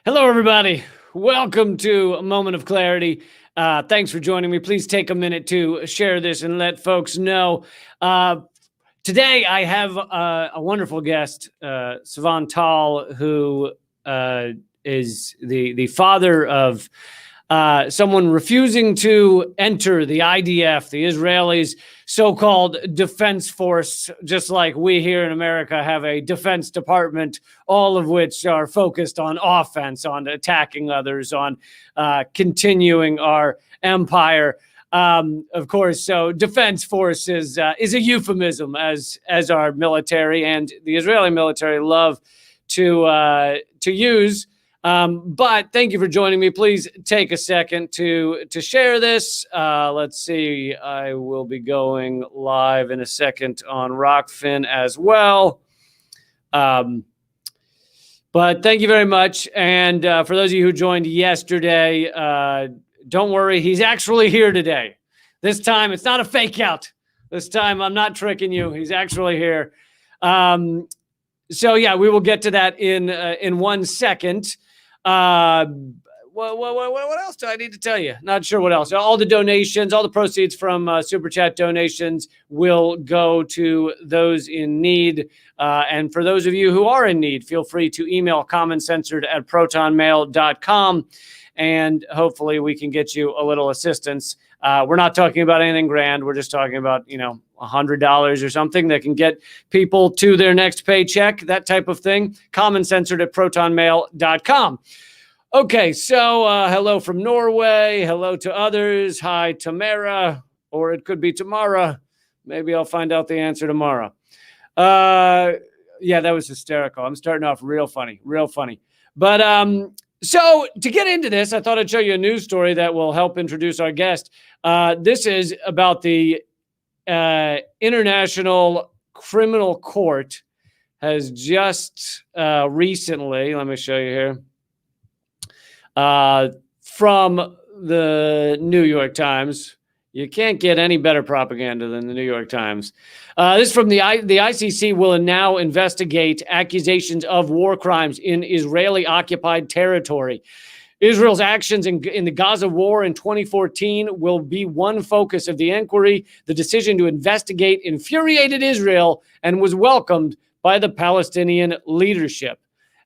Hello, everybody. Welcome to a Moment of Clarity. Thanks for joining me. Please take a minute to share this and let folks know. Today, I have a wonderful guest, Sivan Tal, who is the father of someone refusing to enter the IDF, the Israelis' so-called defense force, just like we here in America have a defense department, all of which are focused on offense, on attacking others, on continuing our empire. Of course, so defense force is a euphemism, as our military and the Israeli military love to use. But thank you for joining me. Please take a second to share this. Let's see. I will be going live in a second on Rockfin as well. But thank you very much. And for those of you who joined yesterday, don't worry. He's actually here today. This time, it's not a fake out. This time, I'm not tricking you. He's actually here. So yeah, we will get to that in 1 second. What else do I need to tell you? Not sure what else. All the donations, all the proceeds from Super Chat donations will go to those in need. And for those of you who are in need, feel free to email commoncensored@protonmail.com. And hopefully we can get you a little assistance. We're not talking about anything grand. We're just talking about, $100 or something that can get people to their next paycheck, that type of thing. commoncensored@protonmail.com. Okay, so hello from Norway. Hello to others. Hi, Tamara, or it could be Tamara. Maybe I'll find out the answer tomorrow. Yeah, that was hysterical. I'm starting off real funny. But so to get into this, I thought I'd show you a news story that will help introduce our guest. This is about the International Criminal Court has just recently, let me show you here, from the New York Times. You can't get any better propaganda than the New York Times. This is from the ICC will now investigate accusations of war crimes in Israeli-occupied territory. Israel's actions in the Gaza war in 2014 will be one focus of the inquiry. The decision to investigate infuriated Israel and was welcomed by the Palestinian leadership.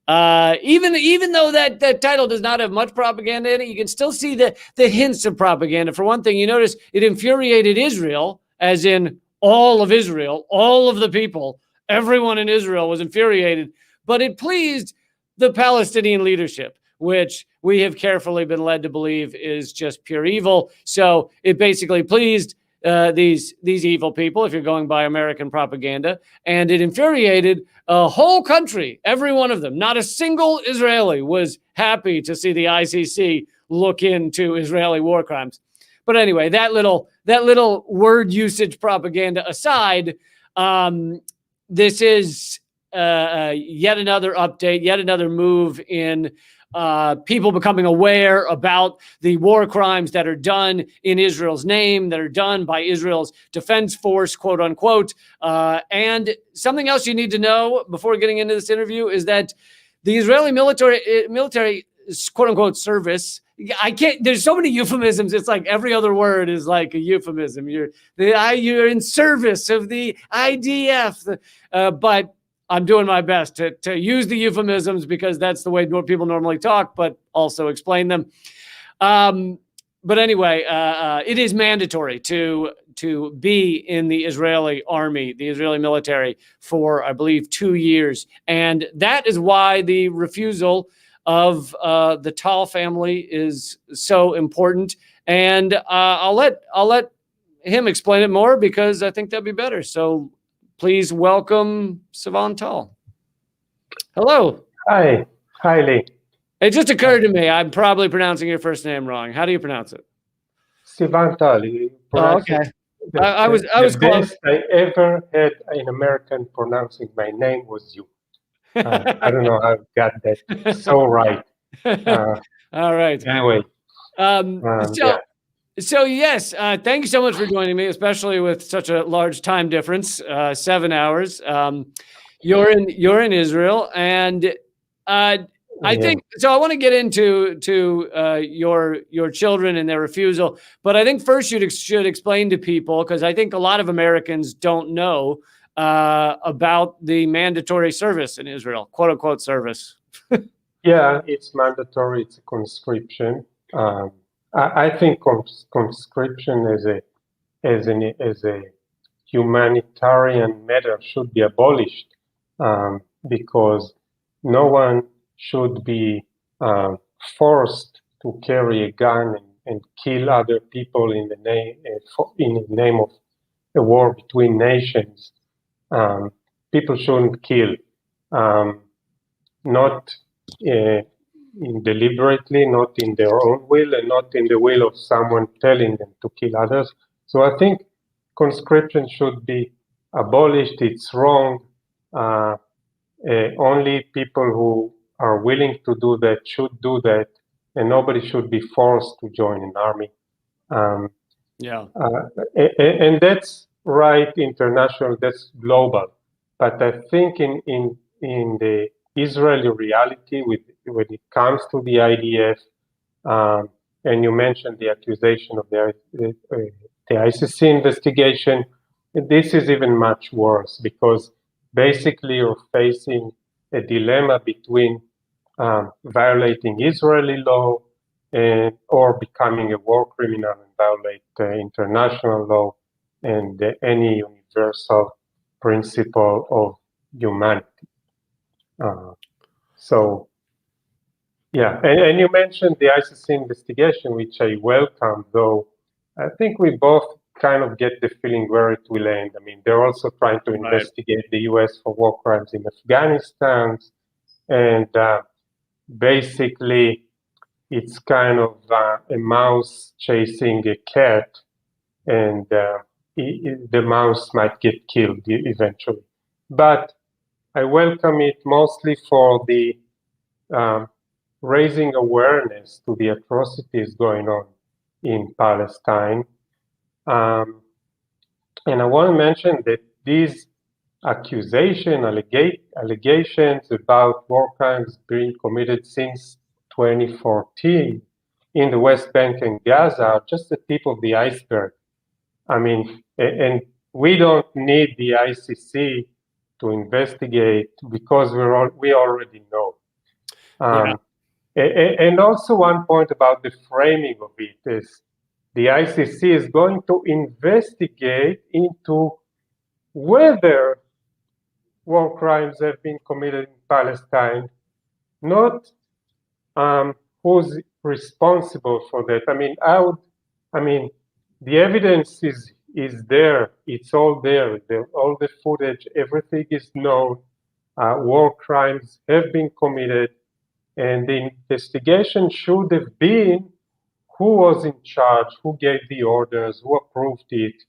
Even though that title does not have much propaganda in it, you can still see the hints of propaganda. For one thing, you notice it infuriated Israel, as in all of Israel, all of the people, everyone in Israel was infuriated, but it pleased the Palestinian leadership, which we have carefully been led to believe is just pure evil. So it basically pleased these evil people, if you're going by American propaganda, and it infuriated a whole country, every one of them. Not a single Israeli was happy to see the ICC look into Israeli war crimes. But anyway, that little word usage propaganda aside, this is yet another update, yet another move in people becoming aware about the war crimes that are done in Israel's name, that are done by Israel's defense force, quote unquote. And something else you need to know before getting into this interview is that the Israeli military quote unquote service, there's so many euphemisms. It's like every other word is like a euphemism. You're in service of the IDF, but I'm doing my best to use the euphemisms because that's the way people normally talk, but also explain them. But anyway, it is mandatory to be in the Israeli army, the Israeli military, for, I believe, 2 years. And that is why the refusal of the Tal family is so important. And I'll let him explain it more because I think that'd be better. So please welcome Sivan Tal. Hello. Hi, Lee. It just occurred to me, I'm probably pronouncing your first name wrong. How do you pronounce it? Sivan Tal. Oh, okay. I was the close. best I ever had an American pronouncing my name was you. I don't know how I got that so right. All right. Anyway. So yes, thank you so much for joining me, especially with such a large time difference, 7 hours. You're in Israel, and I think so. I want to get into your children and their refusal, but I think first you should explain to people, because I think a lot of Americans don't know about the mandatory service in Israel, quote unquote service. Yeah, it's mandatory. It's a conscription. I think conscription as a humanitarian matter should be abolished, because no one should be forced to carry a gun and kill other people in the name of a war between nations. People shouldn't kill, not deliberately, not in their own will, and not in the will of someone telling them to kill others. So I think conscription should be abolished. It's wrong. Only people who are willing to do that should do that, and nobody should be forced to join an army. And that's right, international, that's global. But I think in the Israeli reality, when it comes to the IDF, and you mentioned the accusation of the ICC investigation, this is even much worse, because basically you're facing a dilemma between violating Israeli law or becoming a war criminal and violate international law and any universal principle of humanity. So, yeah, and you mentioned the ICC investigation, which I welcome, though I think we both kind of get the feeling where it will end. I mean, they're also trying to investigate the US for war crimes in Afghanistan, and basically it's kind of a mouse chasing a cat, and the mouse might get killed eventually. But I welcome it mostly for the raising awareness to the atrocities going on in Palestine. And I want to mention that these allegations about war crimes being committed since 2014 in the West Bank and Gaza are just the tip of the iceberg. I mean, and we don't need the ICC to investigate, because we already know. And also one point about the framing of it is the ICC is going to investigate into whether war crimes have been committed in Palestine, not who's responsible for that. I mean, the evidence is there. It's all there. All the footage, everything is known. War crimes have been committed, and the investigation should have been who was in charge, who gave the orders, who approved it,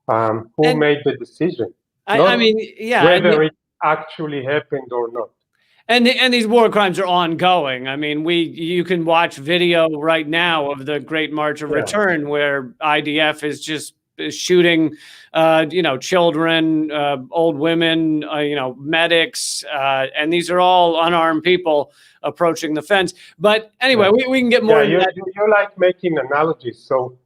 who made the decision. Whether it actually happened or not. And these war crimes are ongoing. I mean, you can watch video right now of the Great March of Return, where IDF is just shooting, children, old women, medics, and these are all unarmed people approaching the fence. But anyway, we can get more into that. You like making analogies. So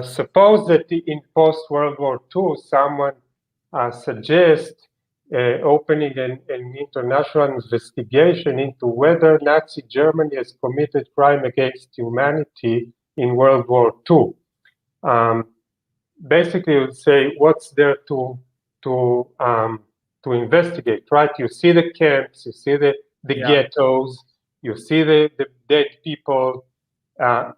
suppose that in post-World War II, someone suggests opening an international investigation into whether Nazi Germany has committed crime against humanity in World War II. Basically, you would say, what's there to investigate, right? You see the camps, you see the ghettos, you see the dead people.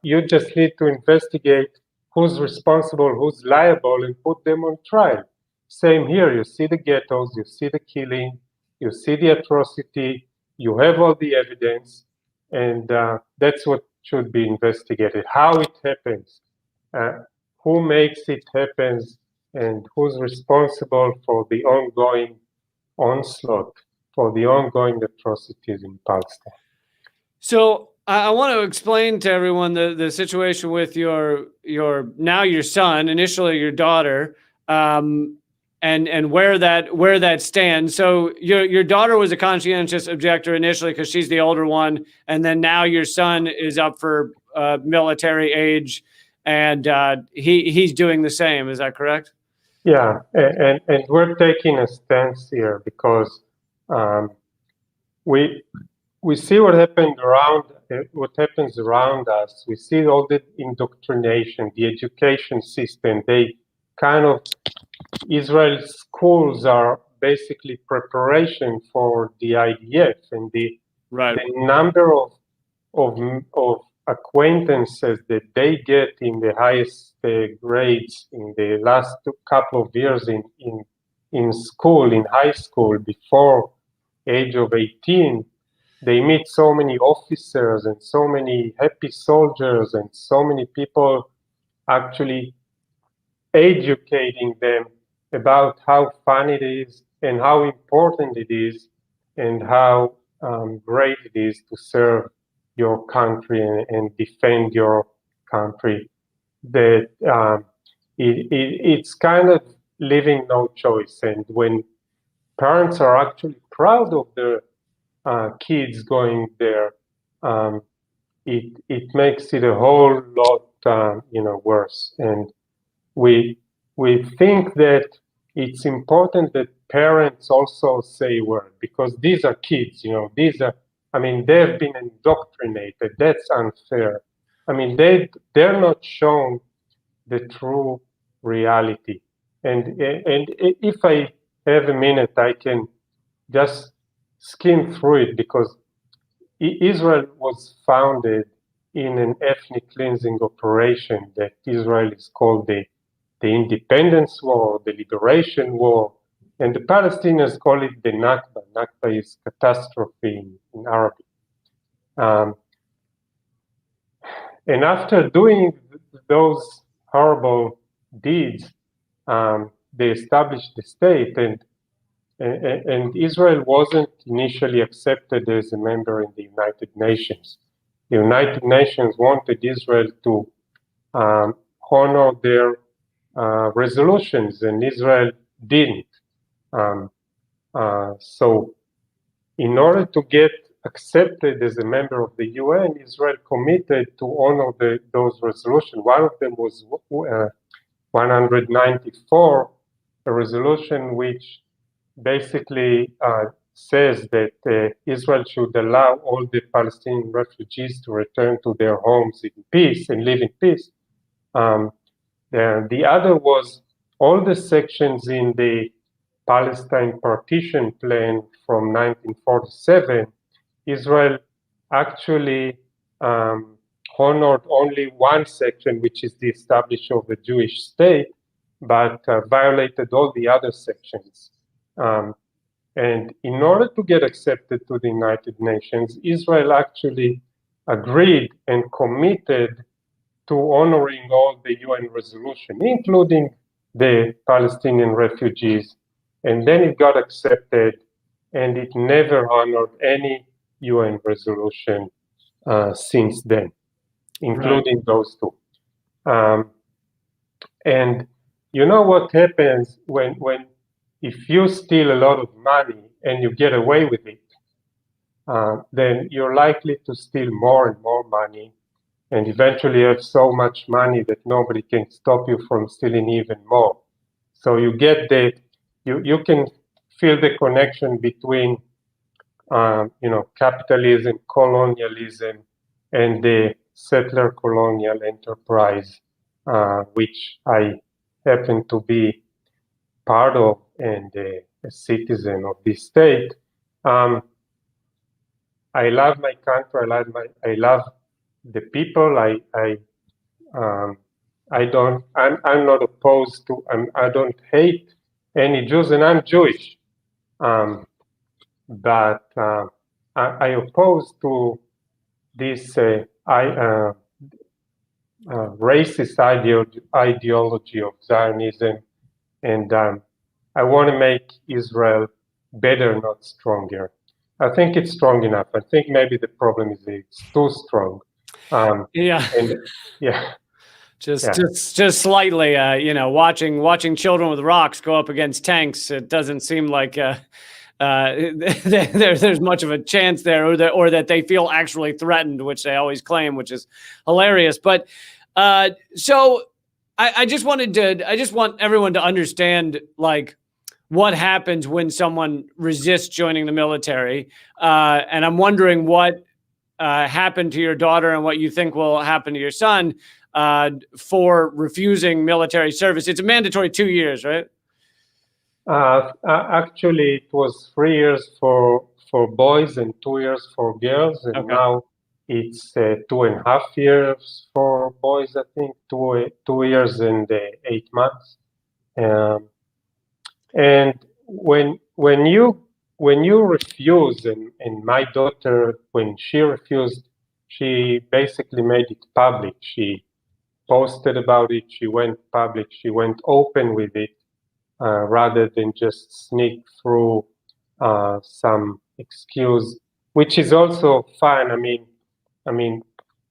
You just need to investigate who's responsible, who's liable, and put them on trial. Same here. You see the ghettos, you see the killing, you see the atrocity, you have all the evidence, and that's what should be investigated. How it happens, who makes it happen, and who's responsible for the ongoing onslaught, for the ongoing atrocities in Palestine. So I want to explain to everyone the situation with your son, initially your daughter, and where that stands. So your daughter was a conscientious objector initially because she's the older one, and then now your son is up for military age, and he's doing the same. Is that correct? Yeah, and we're taking a stance here because we see what happens around us. We see all the indoctrination, the education system. They kind of Israel schools are basically preparation for the IDF, and the number of acquaintances that they get in the highest grades in the last couple of years in school, in high school, before age of 18, they meet so many officers and so many happy soldiers and so many people actually educating them about how fun it is and how important it is and how great it is to serve your country and defend your country. That it's kind of leaving no choice. And when parents are actually proud of their kids going there, it makes it a whole lot worse. And we think that it's important that parents also say a word, because these are kids, these are, they've been indoctrinated. That's unfair. They're not shown the true reality. And if I have a minute, I can just skim through it, because Israel was founded in an ethnic cleansing operation that Israel is called the Independence War, the Liberation War, and the Palestinians call it the Nakba. Nakba is catastrophe in Arabic. And after doing those horrible deeds, they established the state, and Israel wasn't initially accepted as a member in the United Nations. The United Nations wanted Israel to honor their resolutions, and Israel didn't. So in order to get accepted as a member of the UN, Israel committed to honor those resolutions. One of them was 194, a resolution which basically says that Israel should allow all the Palestinian refugees to return to their homes in peace and live in peace. The other was all the sections in the Palestine partition plan from 1947. Israel actually honored only one section, which is the establishment of a Jewish state, but violated all the other sections. And in order to get accepted to the United Nations, Israel actually agreed and committed to honoring all the UN resolution, including the Palestinian refugees. And then it got accepted, and it never honored any UN resolution since then, including those two. And you know what happens if you steal a lot of money and you get away with it, then you're likely to steal more and more money, and eventually you have so much money that nobody can stop you from stealing even more. So you get that, you can feel the connection between capitalism, colonialism, and the settler colonial enterprise, which I happen to be part of and a citizen of this state. I love my country. I love the people. I'm not opposed to. I don't hate any Jews, and I'm Jewish. But I oppose to this racist ideology of Zionism, and I want to make Israel better, not stronger. I think it's strong enough. I think maybe the problem is it's too strong. Yeah. And yeah. Just slightly, watching children with rocks go up against tanks. It doesn't seem like there's much of a chance there, or that they feel actually threatened, which they always claim, which is hilarious. But so I just want everyone to understand, like, what happens when someone resists joining the military, and I'm wondering what happened to your daughter and what you think will happen to your son for refusing military service. It's a mandatory 2 years, right? Actually, it was 3 years for boys and 2 years for girls, and now it's 2.5 years for boys. I think 2 years and 8 months. And when you refuse, and my daughter, when she refused, she basically made it public. She posted about it. She went public. She went open with it. Rather than just sneak through some excuse, which is also fine. I mean,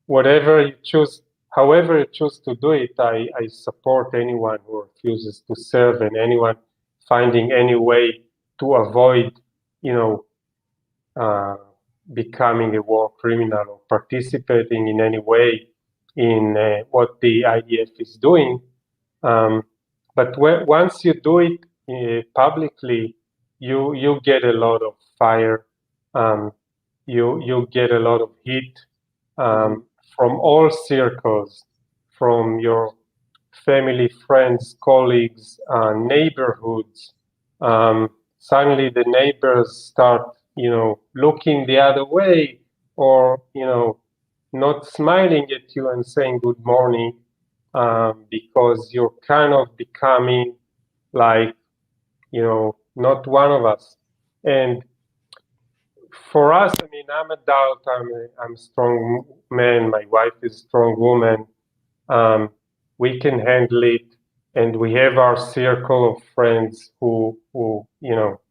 whatever you choose, however you choose to do it, I support anyone who refuses to serve, and anyone finding any way to avoid, becoming a war criminal or participating in any way in what the IDF is doing. But once you do it publicly, you get a lot of fire. You get a lot of heat from all circles, from your family, friends, colleagues, neighborhoods. Suddenly, the neighbors start, looking the other way, or not smiling at you and saying good morning. Because you're kind of becoming like, not one of us. And for us, I mean, I'm adult, I'm a strong man, my wife is a strong woman. We can handle it, and we have our circle of friends who know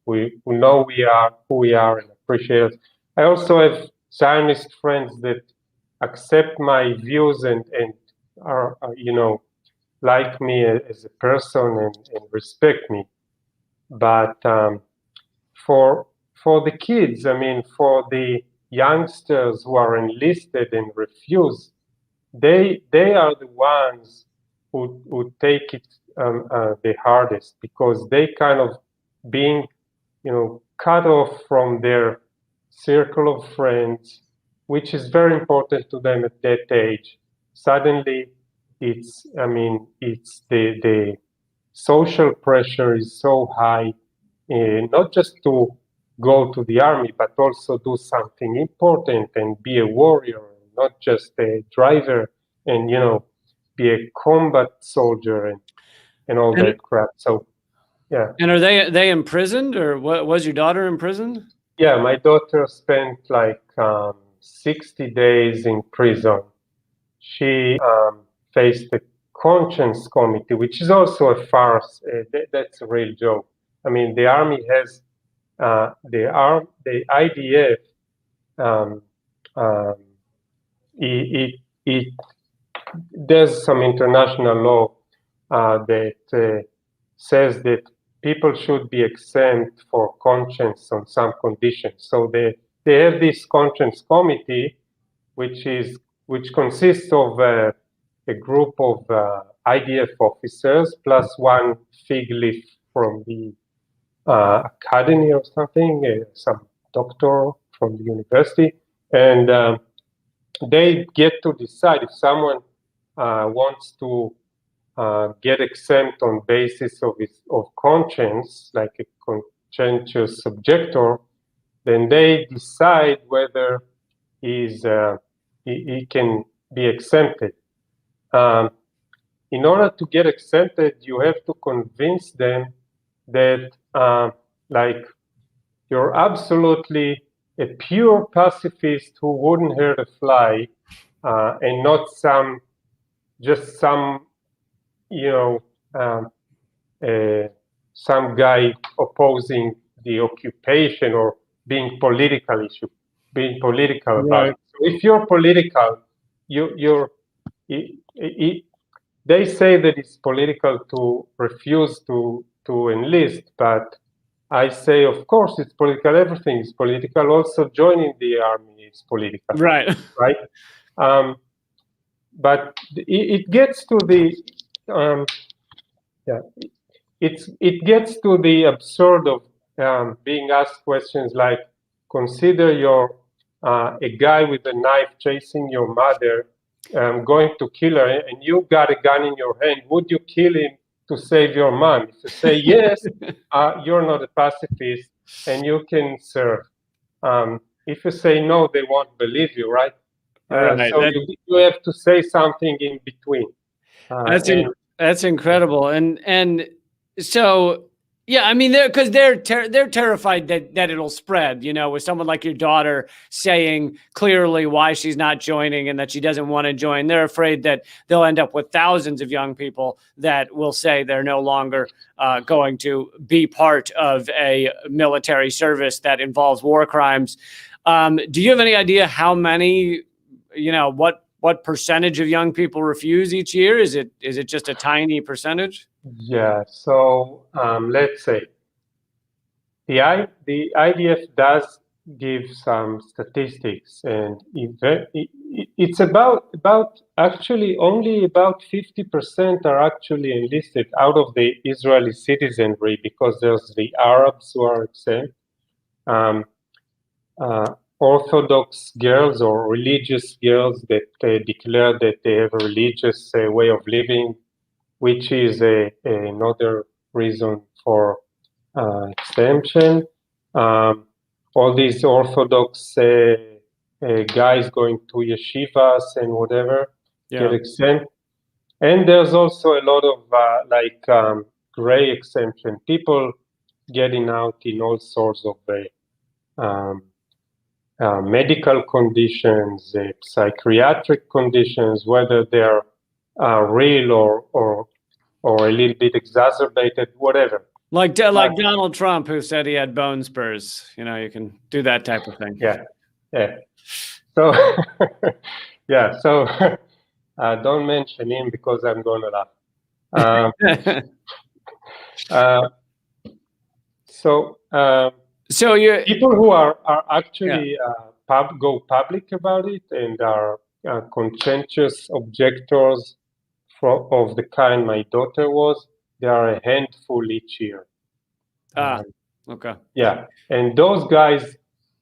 we are who we are and appreciate us. I also have Zionist friends that accept my views and are like me as a person and respect me. But for the kids, I mean, for the youngsters who are enlisted and refuse, they are the ones who take it the hardest, because they kind of being cut off from their circle of friends, which is very important to them at that age. Suddenly, it's the social pressure is so high, not just to go to the army, but also do something important and be a warrior, not just a driver, and be a combat soldier and all that crap. So yeah. And are they imprisoned, or what? Was your daughter imprisoned? Yeah, my daughter spent like 60 days in prison. She faced a conscience committee, which is also a farce. That's a real joke. I mean, the army has the IDF. There's some international law that says that people should be exempt for conscience on some conditions. So they have this conscience committee, which consists of a group of IDF officers plus one fig leaf from the academy or something, some doctor from the university, and they get to decide if someone wants to get exempt on basis of conscience, like a conscientious objector. Then they decide whether he can be exempted. In order to get exempted, you have to convince them that like you're absolutely a pure pacifist who wouldn't hurt a fly, and not some some guy opposing the occupation or being political about it. So if you're political, you're they say that it's political to refuse to enlist, but I say, of course, it's political. Everything is political. Also, joining the army is political, Right. right? But it gets to the yeah, it gets to the absurd of being asked questions like, consider you're a guy with a knife chasing your mother, going to kill her, and you got a gun in your hand. Would you kill him to save your mom? If you say yes, you're not a pacifist, and you can serve. If you say no, they won't believe you, right? Right. So you have to say something in between. That's incredible. And so yeah, I mean they're terrified that it'll spread, with someone like your daughter saying clearly why she's not joining and that she doesn't want to join. They're afraid that they'll end up with thousands of young people that will say they're no longer going to be part of a military service that involves war crimes. Do you have any idea how many, what percentage of young people refuse each year? Is it just a tiny percentage? Yeah, so let's say the IDF does give some statistics, and it's about actually only about 50% are actually enlisted out of the Israeli citizenry, because there's the Arabs who are exempt. Orthodox girls or religious girls that declare that they have a religious way of living, which is another reason for exemption. All these Orthodox guys going to yeshivas and whatever get exempt. And there's also a lot of gray exemption, people getting out in all sorts of medical conditions, psychiatric conditions, whether they're real or a little bit exacerbated, whatever. Like Donald Trump, who said he had bone spurs. You can do that type of thing. Yeah. So, yeah. So, don't mention him because I'm gonna laugh. So you people who are actually go public about it and are conscientious objectors of the kind my daughter was, there are a handful each year. Okay. Yeah, and those guys,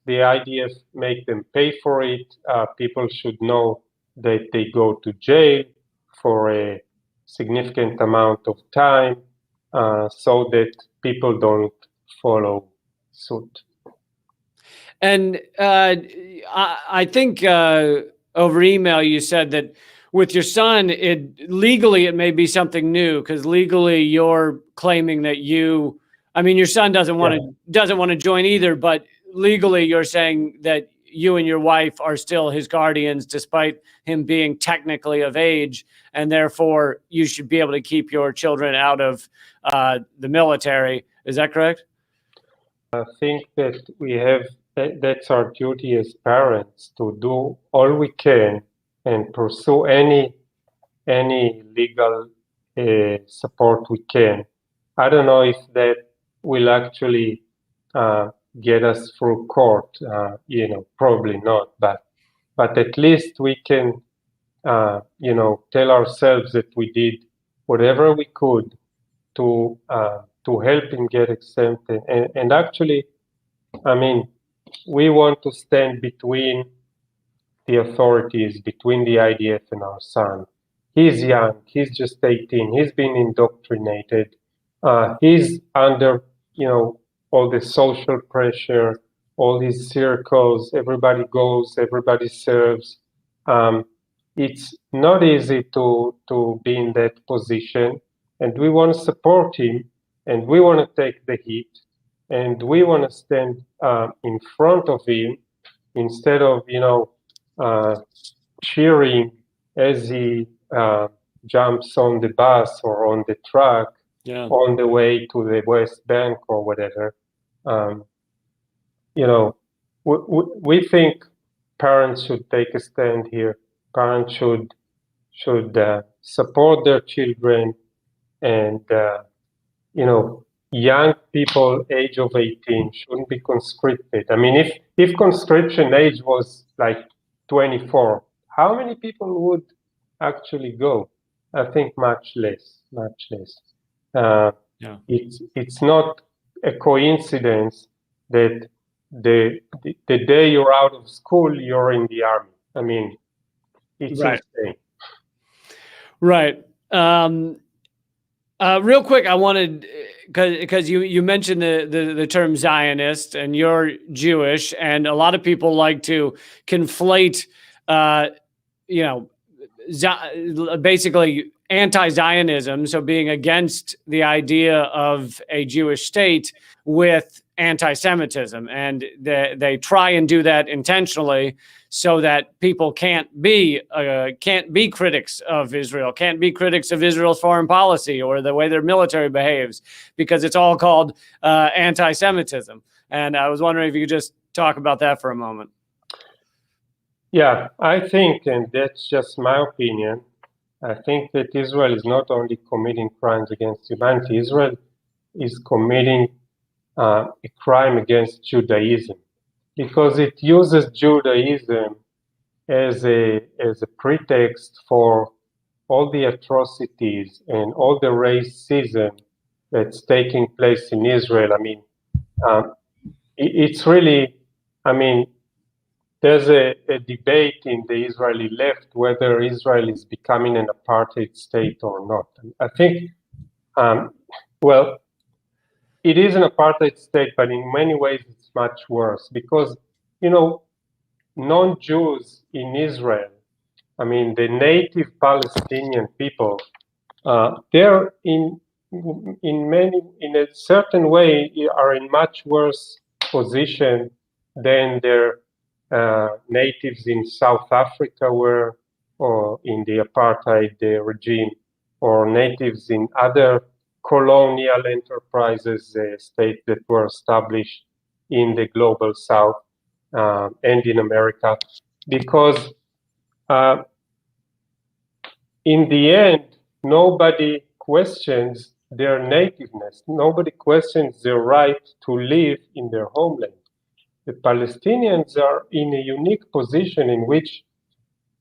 the IDF make them pay for it. People should know that they go to jail for a significant amount of time, so that people don't follow suit. And I think over email you said that with your son, legally it may be something new, because legally you're claiming that your son doesn't want to join either, but legally you're saying that you and your wife are still his guardians despite him being technically of age, and therefore you should be able to keep your children out of the military. Is that correct? I think that that's our duty as parents, to do all we can and pursue any legal support we can. I don't know if that will actually get us through court. Probably not. But at least we can, tell ourselves that we did whatever we could to help him get exempted. And actually, I mean, we want to stand between the authorities, between the IDF and our son. He's young. He's just 18. He's been indoctrinated. He's under, all the social pressure, all these circles. Everybody goes, everybody serves. It's not easy to be in that position, and we want to support him, and we want to take the heat, and we want to stand in front of him instead of, cheering as he jumps on the bus or on the truck on the way to the West Bank or whatever. We think parents should take a stand here. Parents should should support their children, and young people age of 18 shouldn't be conscripted. I mean, if conscription age was like 24, how many people would actually go? I think much less, much less. Yeah. It's not a coincidence that the day you're out of school, you're in the army. I mean, it's Right. insane. Right. Real quick, I wanted, because you mentioned the term Zionist, and you're Jewish, and a lot of people like to conflate, basically anti-Zionism, so being against the idea of a Jewish state, with anti-Semitism, and they try and do that intentionally so that people can't be critics of Israel, can't be critics of Israel's foreign policy or the way their military behaves, because it's all called anti-Semitism. And I was wondering if you could just talk about that for a moment. Yeah, I think, and that's just my opinion, I think that Israel is not only committing crimes against humanity, Israel is committing a crime against Judaism, because it uses Judaism as a pretext for all the atrocities and all the racism that's taking place in Israel. I mean, it's really, I mean, there's a debate in the Israeli left whether Israel is becoming an apartheid state or not. I think, well, it is an apartheid state, but in many ways it's much worse, because, non-Jews in Israel, I mean, the native Palestinian people, they're in a certain way are in much worse position than their natives in South Africa were, or in the apartheid regime, or natives in other colonial enterprises, states that were established in the global South and in America, because in the end, nobody questions their nativeness. Nobody questions their right to live in their homeland. The Palestinians are in a unique position in which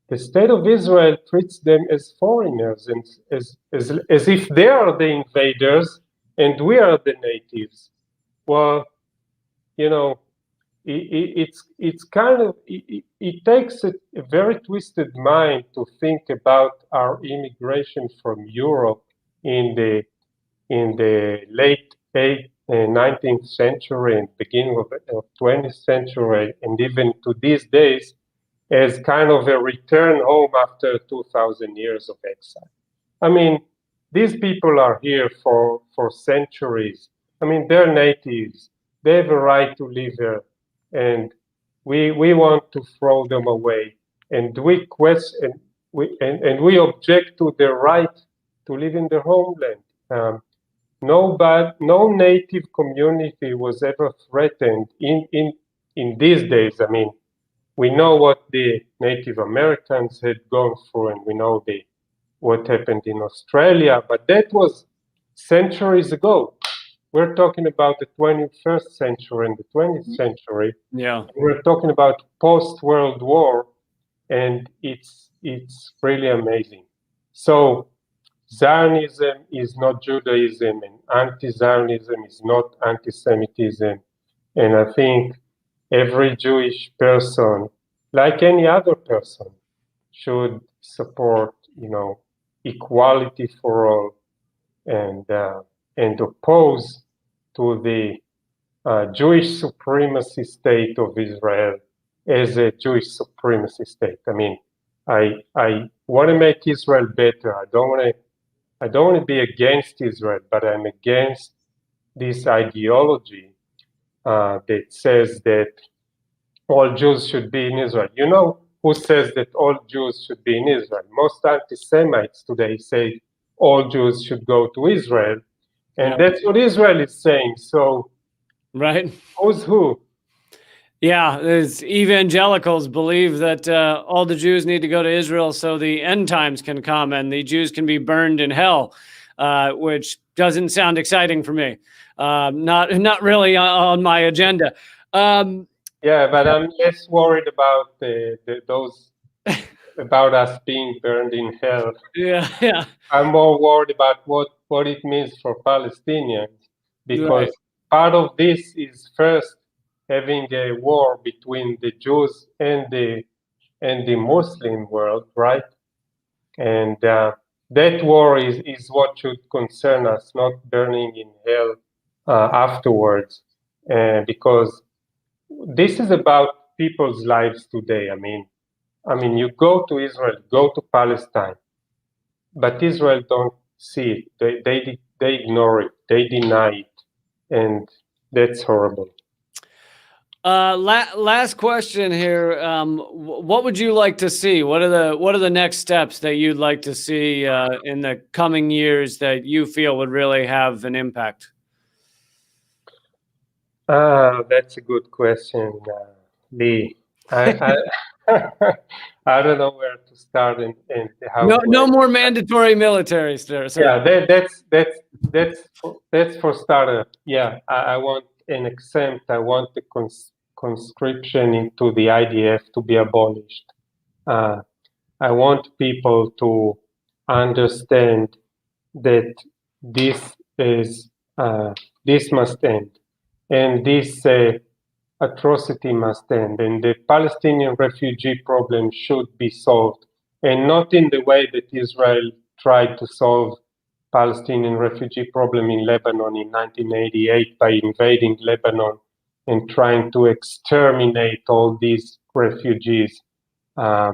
the state of Israel treats them as foreigners, and as if they are the invaders and we are the natives. Well, it's kind of, it takes a very twisted mind to think about our immigration from Europe in the late 19th century and beginning of 20th century, and even to these days, as kind of a return home after 2,000 years of exile. I mean, these people are here for centuries. I mean, they're natives. They have a right to live here, and we want to throw them away. And we question, and we object to their right to live in their homeland. No native community was ever threatened in these days. I mean, we know what the Native Americans had gone through, and we know what happened in Australia, but that was centuries ago. We're talking about the 21st century and the 20th century. Yeah. We're talking about post-World War, and it's really amazing. So Zionism is not Judaism, and anti-Zionism is not anti-Semitism. And I think every Jewish person, like any other person, should support, equality for all, and oppose to the Jewish supremacy state of Israel as a Jewish supremacy state. I mean, I want to make Israel better. I don't want to be against Israel, but I'm against this ideology that says that all Jews should be in Israel. You know who says that all Jews should be in Israel? Most anti-Semites today say all Jews should go to Israel, and that's what Israel is saying. So, right, who's who? Yeah, there's evangelicals believe that all the Jews need to go to Israel so the end times can come and the Jews can be burned in hell, which doesn't sound exciting for me. Not really on my agenda. Yeah, but I'm less worried about those about us being burned in hell. yeah, I'm more worried about what it means for Palestinians, because right. part of this is first having a war between the Jews and the Muslim world, right? And that war is what should concern us, not burning in hell afterwards, because this is about people's lives today. I mean, you go to Israel, go to Palestine, but Israel don't see it. They ignore it. They deny it, and that's horrible. Last question here. What would you like to see? What are the next steps that you'd like to see in the coming years that you feel would really have an impact? That's a good question, Lee. I I don't know where to start and how No, to no answer. more mandatory military, sir. Yeah, that's for starter. Yeah, I want an exempt. I want the conscription into the IDF to be abolished. Uh, I want people to understand that this is this must end, and this atrocity must end, and the Palestinian refugee problem should be solved, and not in the way that Israel tried to solve Palestinian refugee problem in Lebanon in 1988 by invading Lebanon and trying to exterminate all these refugees. Uh,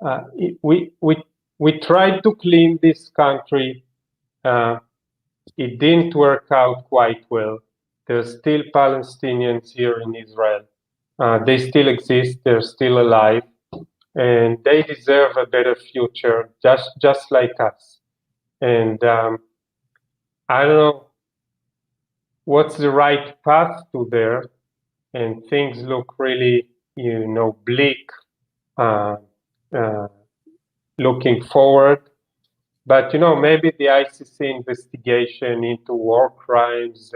uh, we tried to clean this country. Uh, it didn't work out quite well. There's still Palestinians here in Israel. They still exist. They're still alive, and they deserve a better future, just like us. And I don't know what's the right path to there, and things look really, bleak. Uh, uh, Looking forward. But maybe the ICC investigation into war crimes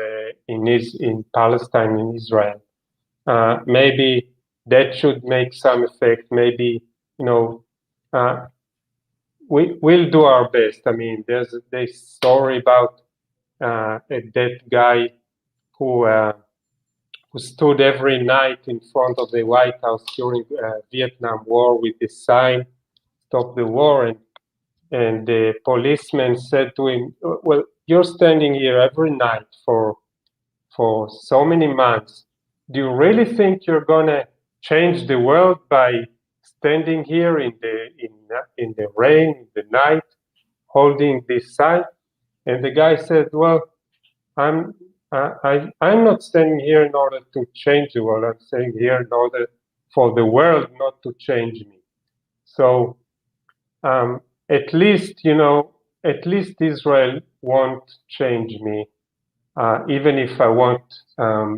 in Palestine and Israel, maybe that should make some effect. Maybe uh, we'll do our best. I mean, there's this story about that guy who stood every night in front of the White House during Vietnam War with the sign "Stop the War," and the policeman said to him, "Well, you're standing here every night for so many months. Do you really think you're gonna change the world by standing here in the rain, in the night, holding this sign?" And the guy said, "Well, I'm I'm not standing here in order to change the world. I'm staying here in order for the world not to change me." So at least, at least Israel won't change me, even if I won't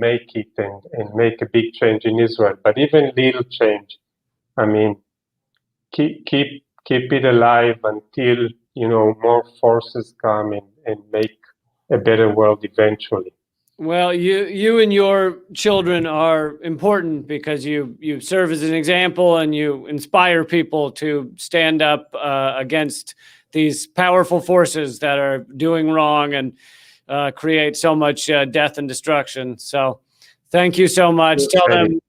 make it and make a big change in Israel. But even little change, I mean, keep it alive until more forces come and make a better world eventually. Well, you and your children are important because you serve as an example and you inspire people to stand up against these powerful forces that are doing wrong and create so much death and destruction. So, thank you so much.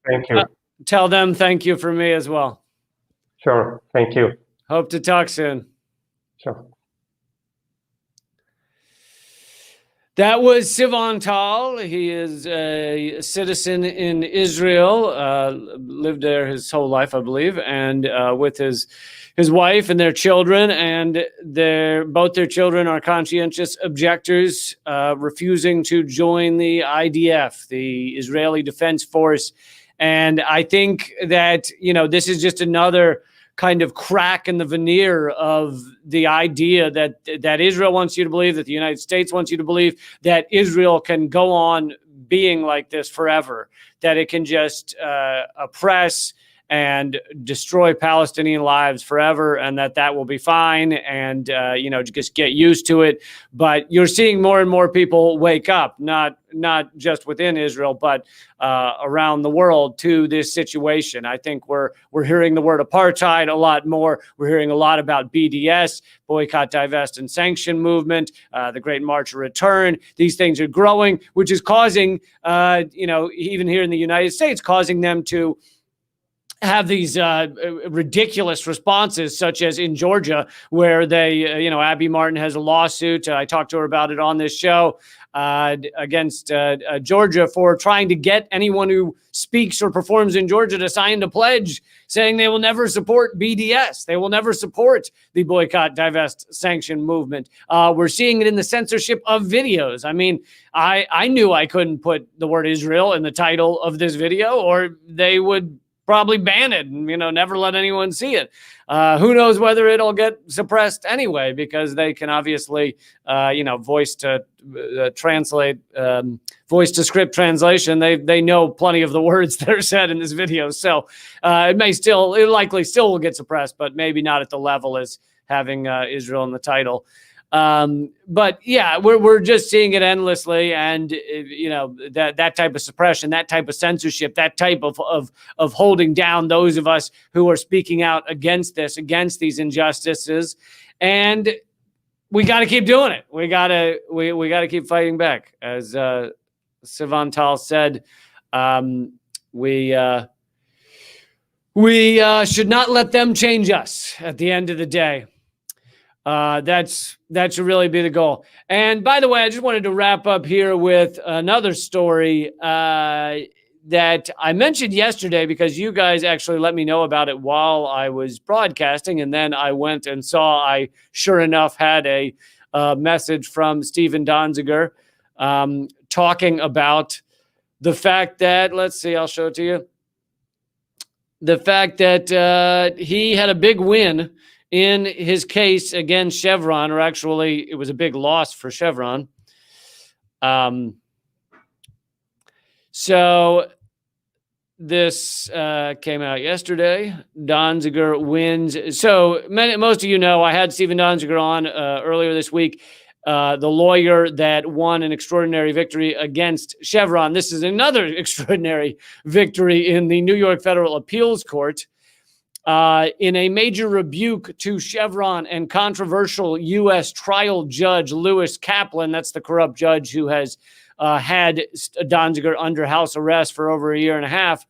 Thank you. Tell them thank you for me as well. Sure. Thank you. Hope to talk soon. Sure. That was Sivan Tal. He is a citizen in Israel, lived there his whole life, I believe, and with his wife and their children. And both their children are conscientious objectors, refusing to join the IDF, the Israeli Defense Force. And I think that, this is just another kind of crack in the veneer of the idea that Israel wants you to believe, that the United States wants you to believe, that Israel can go on being like this forever, that it can just oppress and destroy Palestinian lives forever, and that will be fine, and just get used to it. But you're seeing more and more people wake up, not just within Israel, but around the world, to this situation. I think we're hearing the word apartheid a lot more. We're hearing a lot about BDS, boycott, divest, and sanction movement, the Great March of Return. These things are growing, which is causing, even here in the United States, causing them to have these ridiculous responses, such as in Georgia, where they, Abby Martin has a lawsuit. I talked to her about it on this show against Georgia for trying to get anyone who speaks or performs in Georgia to sign a pledge saying they will never support BDS. They will never support the boycott, divest, sanction movement. We're seeing it in the censorship of videos. I mean, I knew I couldn't put the word Israel in the title of this video, or they would probably ban it and, never let anyone see it. Who knows whether it'll get suppressed anyway, because they can obviously, voice to script translation. They know plenty of the words that are said in this video. So it likely still will get suppressed, but maybe not at the level as having Israel in the title. But yeah, we're just seeing it endlessly, and that type of suppression, that type of censorship, that type of holding down those of us who are speaking out against these injustices, and we got to keep doing it. We got to keep fighting back, as Sivan Tal said. We should not let them change us. At the end of the day. That should really be the goal. And by the way, I just wanted to wrap up here with another story that I mentioned yesterday, because you guys actually let me know about it while I was broadcasting, and then I went and saw I sure enough had a message from Steven Donziger talking about the fact that, let's see, I'll show it to you. The fact that he had a big win in his case against Chevron, or actually it was a big loss for Chevron. So this came out yesterday. Donziger wins. So most of you know, I had Steven Donziger on earlier this week, the lawyer that won an extraordinary victory against Chevron. This is another extraordinary victory in the New York Federal Appeals Court. In a major rebuke to Chevron and controversial U.S. trial judge Lewis Kaplan, that's the corrupt judge who has had Donziger under house arrest for over a year and a half.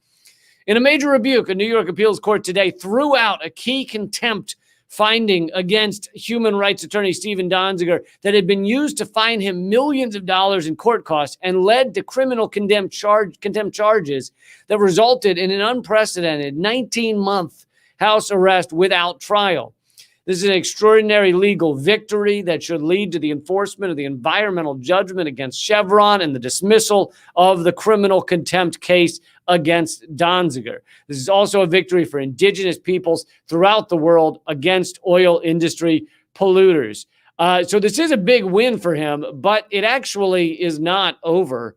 In a major rebuke, a New York appeals court today threw out a key contempt finding against human rights attorney Steven Donziger that had been used to fine him millions of dollars in court costs and led to criminal contempt charges that resulted in an unprecedented 19-month house arrest without trial. This is an extraordinary legal victory that should lead to the enforcement of the environmental judgment against Chevron and the dismissal of the criminal contempt case against Donziger. This is also a victory for indigenous peoples throughout the world against oil industry polluters. So this is a big win for him, but it actually is not over.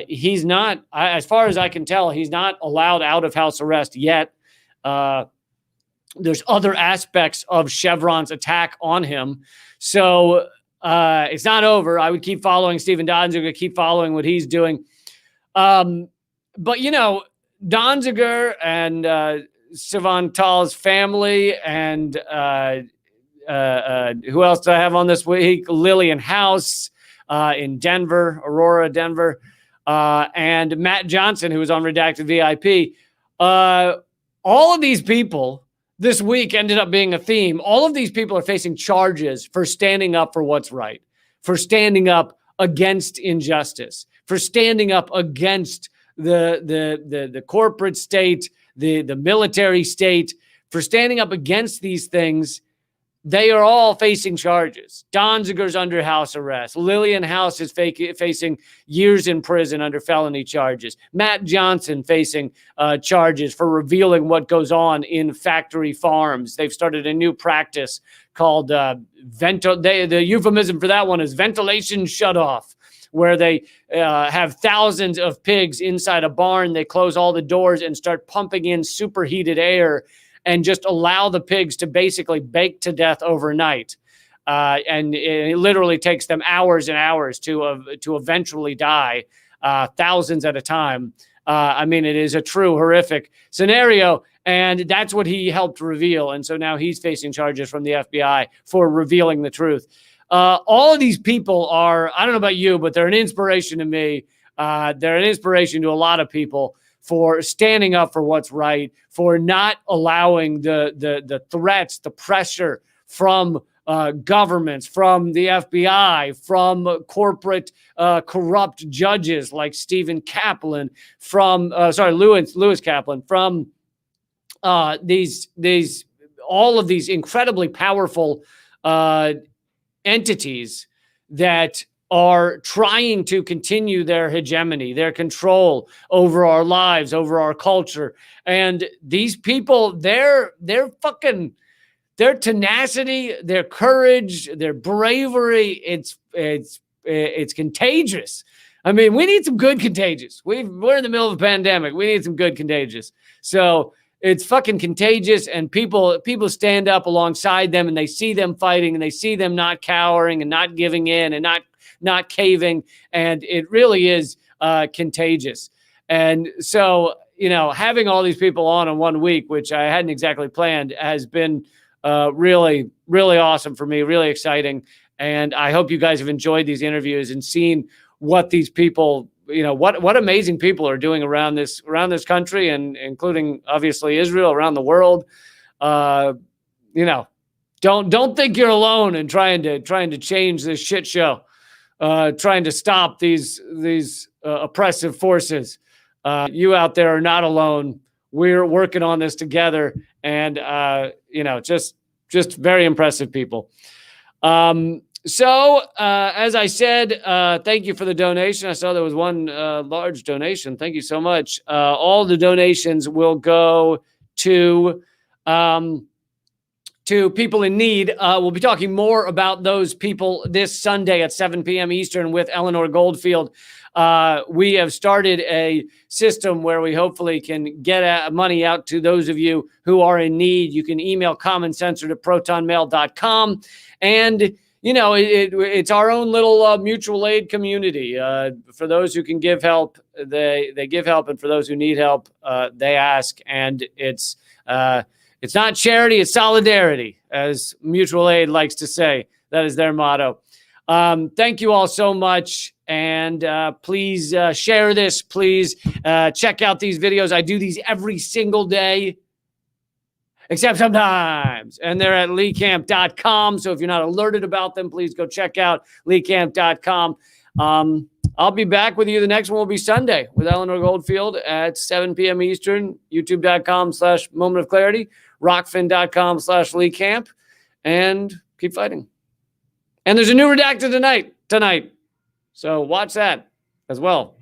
He's not, as far as I can tell, he's not allowed out of house arrest yet. There's other aspects of Chevron's attack on him. So it's not over. I would keep following Steven Donziger, keep following what he's doing. But, Donziger and Sivan Tal's family and who else do I have on this week? Lillian House in Denver, Aurora, Denver, and Matt Johnson, who was on Redacted VIP. All of these people this week ended up being a theme. All of these people are facing charges for standing up for what's right, for standing up against injustice, for standing up against the corporate state, the military state, for standing up against these things. They are all facing charges. Donziger's under house arrest. Lillian House is facing years in prison under felony charges. Matt Johnson facing charges for revealing what goes on in factory farms. They've started a new practice called the euphemism for that one is ventilation shutoff, where they have thousands of pigs inside a barn. They close all the doors and start pumping in superheated air and just allow the pigs to basically bake to death overnight. And it literally takes them hours and hours to eventually die, thousands at a time. I mean, it is a true horrific scenario, and that's what he helped reveal. And so now he's facing charges from the FBI for revealing the truth. All of these people are, I don't know about you, but they're an inspiration to me. They're an inspiration to a lot of people for standing up for what's right, for not allowing the threats, the pressure from governments, from the FBI, from corporate corrupt judges like Stephen Kaplan, from Lewis Kaplan, from these all of these incredibly powerful entities that are trying to continue their hegemony, their control over our lives, over our culture. And these people, their tenacity, their courage, their bravery, it's contagious. I mean, we need some good contagious. We're in the middle of a pandemic. We need some good contagious. So it's fucking contagious, and people stand up alongside them, and they see them fighting, and they see them not cowering and not giving in and not caving, and it really is contagious. And so, having all these people on in 1 week, which I hadn't exactly planned, has been really, really awesome for me, really exciting. And I hope you guys have enjoyed these interviews and seen what these people, what amazing people are doing around this country, and including obviously Israel, around the world. Don't think you're alone in trying to change this shit show, trying to stop these oppressive forces. You out there are not alone. We're working on this together, and just very impressive people. So as I said, thank you for the donation. I saw there was one large donation. Thank you so much. All the donations will go to people in need. We'll be talking more about those people this Sunday at 7 p.m. Eastern with Eleanor Goldfield. We have started a system where we hopefully can get money out to those of you who are in need. You can email commoncensored@protonmail.com. And, it's our own little mutual aid community. For those who can give help, they give help. And for those who need help, they ask. And it's not charity, it's solidarity, as mutual aid likes to say. That is their motto. Thank you all so much. And please share this. Please check out these videos. I do these every single day, except sometimes. And they're at leecamp.com. So if you're not alerted about them, please go check out leecamp.com. I'll be back with you. The next one will be Sunday with Eleanor Goldfield at 7 p.m. Eastern, youtube.com/moment of clarity, rockfin.com/leecamp, and keep fighting. And there's a new redacted tonight. So watch that as well.